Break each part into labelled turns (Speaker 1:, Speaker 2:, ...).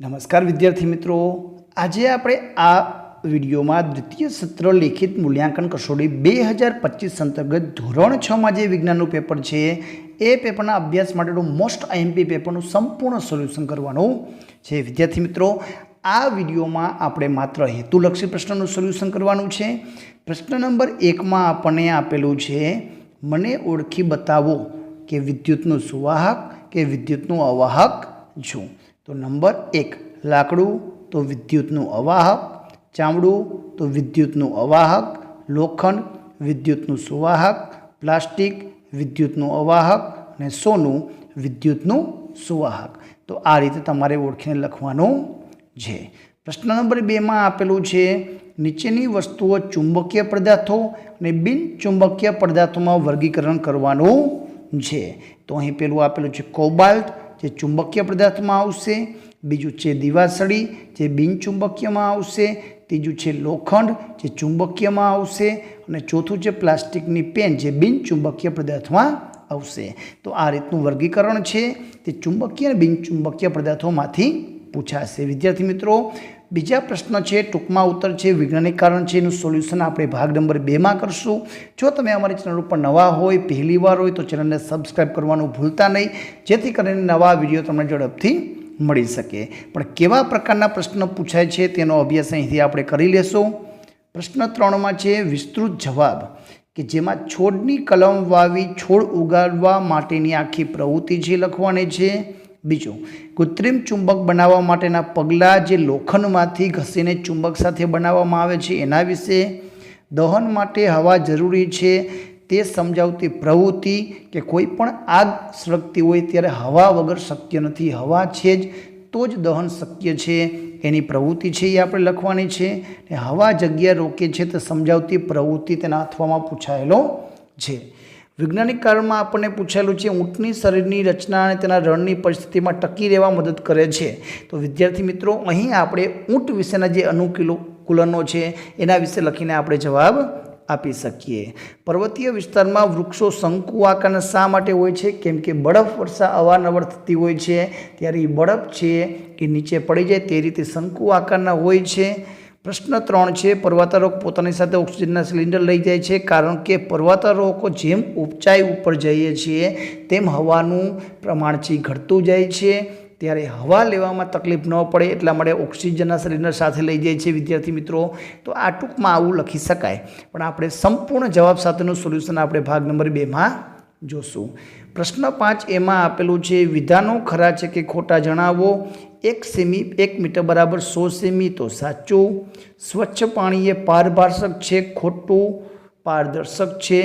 Speaker 1: નમસ્કાર વિદ્યાર્થી મિત્રો, આજે આપણે આ વિડીયોમાં દ્વિતીય સત્ર લેખિત મૂલ્યાંકન કસોટી 2025 અંતર્ગત ધોરણ 6માં જે વિજ્ઞાનનું પેપર છે એ પેપરના અભ્યાસ માટેનું મોસ્ટ આઈએમપી પેપરનું સંપૂર્ણ સોલ્યુશન કરવાનું છે. વિદ્યાર્થી મિત્રો, આ વિડીયોમાં આપણે માત્ર હેતુલક્ષી પ્રશ્નનું સોલ્યુશન કરવાનું છે. પ્રશ્ન નંબર 1માં આપણને આપેલું છે, મને ઓળખી બતાવો કે વિદ્યુતનું સુવાહક કે વિદ્યુતનું અવાહક છું. તો નંબર 1 લાકડું તો વિદ્યુતનું અવાહક, ચામડું તો વિદ્યુતનું અવાહક, લોખંડ વિદ્યુતનું સુવાહક, પ્લાસ્ટિક વિદ્યુતનું અવાહક અને સોનું વિદ્યુતનું સુવાહક. તો આ રીતે તમારે ઓળખીને લખવાનું છે. પ્રશ્ન નંબર 2માં આપેલું છે, નીચેની વસ્તુઓ ચુંબકીય પદાર્થો અને બિન ચુંબકીય પદાર્થોમાં વર્ગીકરણ કરવાનું છે. તો અહીં પેલું આપેલું છે કોબાલ્ટ, જે ચુંબકીય પદાર્થમાં આવશે. બીજું છે દિવાસળી, જે બિનચુંબકીયમાં આવશે. ત્રીજું છે લોખંડ, જે ચુંબકીયમાં આવશે. અને ચોથું છે પ્લાસ્ટિકની પેન, જે બિનચુંબકીય પદાર્થમાં આવશે. તો આ રીતનું વર્ગીકરણ છે તે ચુંબકીય અને બિનચુંબકીય પદાર્થોમાંથી પૂછાશે. વિદ્યાર્થી મિત્રો, બીજા પ્રશ્ન છે, ટૂંકમાં ઉત્તર છે, વૈજ્ઞાનિક કારણ છે, એનું સોલ્યુશન આપણે ભાગ નંબર 2માં કરશું. જો તમે અમારી ચેનલ ઉપર નવા હોય, પહેલી વાર હોય તો ચેનલને સબસ્ક્રાઈબ કરવાનું ભૂલતા નહીં, જેથી કરીને નવા વિડીયો તમને ઝડપથી મળી શકે. પણ કેવા પ્રકારના પ્રશ્ન પૂછાય છે તેનો અભ્યાસ અહીંથી આપણે કરી લેશું. પ્રશ્ન 3માં છે વિસ્તૃત જવાબ, કે જેમાં છોડની કલમ વાવી છોડ ઉગાડવા માટેની આખી પ્રવૃત્તિ છે લખવાની છે. બીજું, કૃત્રિમ ચુંબક બનાવવા માટેના પગલાં જે લોખંડમાંથી ઘસીને ચુંબક સાથે બનાવવામાં આવે છે એના વિશે. દહન માટે હવા જરૂરી છે તે સમજાવતી પ્રવૃત્તિ, કે કોઈ પણ આગ સળગતી હોય ત્યારે હવા વગર શક્ય નથી, હવા છે જ તો જ દહન શક્ય છે, એની પ્રવૃત્તિ છે એ આપણે લખવાની છે. ને હવા જગ્યા રોકે છે તે સમજાવતી પ્રવૃત્તિ તેના અથવામાં પૂછાયેલો છે. વૈજ્ઞાનિક કારણમાં આપણને પૂછાયેલું છે, ઊંટની શરીરની રચના અને તેના રણની પરિસ્થિતિમાં ટકી રહેવા મદદ કરે છે. તો વિદ્યાર્થી મિત્રો, અહીં આપણે ઊંટ વિશેના જે અનુકૂલનો છે એના વિશે લખીને આપણે જવાબ આપી શકીએ. પર્વતીય વિસ્તારમાં વૃક્ષો શંકુ આકારના શા માટે હોય છે? કેમ કે બરફ વર્ષા અવારનવાર થતી હોય છે, ત્યારે એ બરફ છે એ નીચે પડી જાય તે રીતે શંકુ આકારના હોય છે. પ્રશ્ન 3 છે, પર્વતારોહક પોતાની સાથે ઓક્સિજનના સિલિન્ડર લઈ જાય છે, કારણ કે પર્વતારોહકો જેમ ઊંચાઈ ઉપર જઈએ છીએ તેમ હવાનું પ્રમાણ છે ઘટતું જાય છે, ત્યારે હવા લેવામાં તકલીફ ન પડે એટલા માટે ઓક્સિજનના સિલિન્ડર સાથે લઈ જાય છે. વિદ્યાર્થી મિત્રો, તો આ ટૂંકમાં આવું લખી શકાય, પણ આપણે સંપૂર્ણ જવાબ સાથેનું સોલ્યુશન આપણે ભાગ નંબર 2માં જોશું. પ્રશ્ન 5 એમાં આપેલું છે, વિધાનો ખરા છે કે ખોટા જણાવો. 1 મીટર બરાબર 100 સેમી, તો સાચું. સ્વચ્છ પાણી એ પારદર્શક છે, ખોટું. પારદર્શક છે.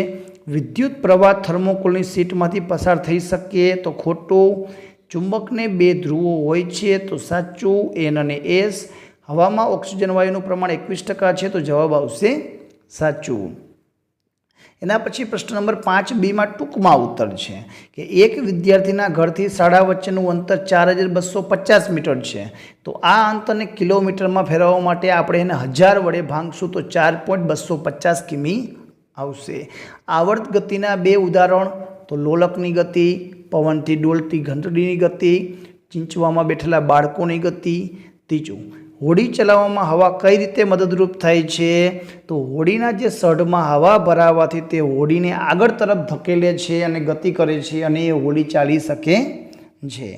Speaker 1: વિદ્યુત પ્રવાહ થર્મોકોલની શીટમાંથી પસાર થઈ શકે, તો ખોટું. ચુંબકને 2 ધ્રુવો હોય છે, તો સાચું. N અને S. હવામાં ઓક્સિજન વાયુનું પ્રમાણ 21% છે, તો જવાબ આવશે સાચું. એના પછી પ્રશ્ન નંબર 5Bમાં ટૂંકમાં ઉત્તર છે, કે એક વિદ્યાર્થીના ઘરથી શાળા વચ્ચેનું અંતર 4250 મીટર છે. તો આ અંતરને કિલોમીટરમાં ફેરવવા માટે આપણે એને 1000 વડે ભાંગશું તો 4.250 કિમી આવશે. આવર્ત ગતિના 2 ઉદાહરણ, તો લોલકની ગતિ, પવનથી ડોલતી ઘંટડીની ગતિ, ચીંચવામાં બેઠેલા બાળકોની ગતિ. ત્રીજું, હોડી ચલાવવામાં હવા કઈ રીતે મદદરૂપ થાય છે? તો હોડીના જે સઢમાં હવા ભરાવાથી તે હોડીને આગળ તરફ ધકેલે છે અને ગતિ કરે છે અને એ હોડી ચાલી શકે છે.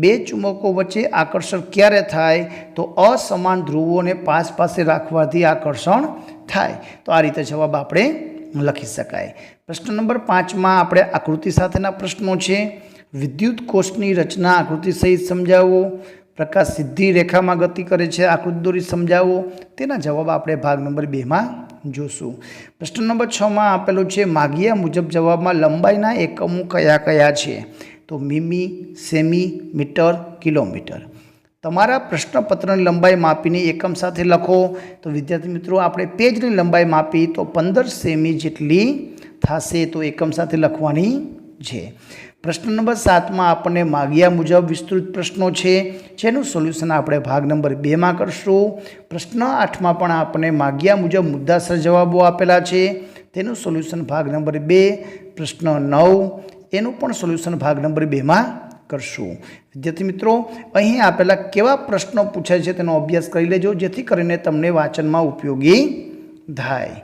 Speaker 1: 2 ચુંબકો વચ્ચે આકર્ષણ ક્યારે થાય? તો અસમાન ધ્રુવોને પાસે રાખવાથી આકર્ષણ થાય. તો આ રીતે જવાબ આપણે લખી શકાય. પ્રશ્ન નંબર 5માં આપણે આકૃતિ સાથેના પ્રશ્નો છે. વિદ્યુત કોષની રચના આકૃતિ સહિત સમજાવો. પ્રકાશ સીધી રેખામાં ગતિ કરે છે, આકૃતિ દોરી સમજાવો. તેના જવાબ આપણે ભાગ નંબર 2માં જોશું. પ્રશ્ન નંબર 6માં આપેલું છે, માગ્યા મુજબ જવાબમાં લંબાઈના એકમો કયા કયા છે? તો મીમી, સેમી, મીટર, કિલોમીટર. તમારા પ્રશ્નપત્રની લંબાઈ માપીને એકમ સાથે લખો. તો વિદ્યાર્થી મિત્રો, આપણે પેજની લંબાઈ માપી તો 15 સેમી જેટલી થશે, તો એકમ સાથે લખવાની છે. પ્રશ્ન નંબર 7માં આપણને માગ્યા મુજબ વિસ્તૃત પ્રશ્નો છે, જેનું સોલ્યુશન આપણે ભાગ નંબર 2માં કરશું. પ્રશ્ન 8માં પણ આપણને માગ્યા મુજબ મુદ્દાસર જવાબો આપેલા છે, તેનું સોલ્યુશન ભાગ નંબર 2. પ્રશ્ન 9 એનું પણ સોલ્યુશન ભાગ નંબર 2માં કરશું. વિદ્યાર્થી મિત્રો, અહીં આપેલા કેવા પ્રશ્નો પૂછાય છે તેનો અભ્યાસ કરી લેજો, જેથી કરીને તમને વાંચનમાં ઉપયોગી થાય.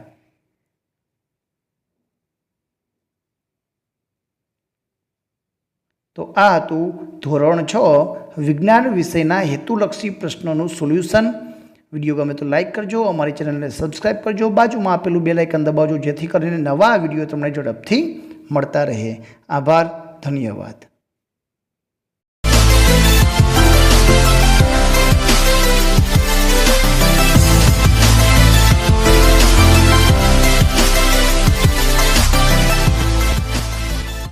Speaker 1: તો આ હતું ધોરણ 6 વિજ્ઞાન વિષયના હેતુલક્ષી પ્રશ્નોનું સોલ્યુશન. વિડીયો ગમે તો લાઇક કરજો, અમારી ચેનલને સબસ્ક્રાઈબ કરજો, બાજુમાં આપેલું બેલ આઇકન દબાવજો, જેથી કરીને નવા વિડીયો તમને ઝડપથી મળતા રહે. આભાર, ધન્યવાદ.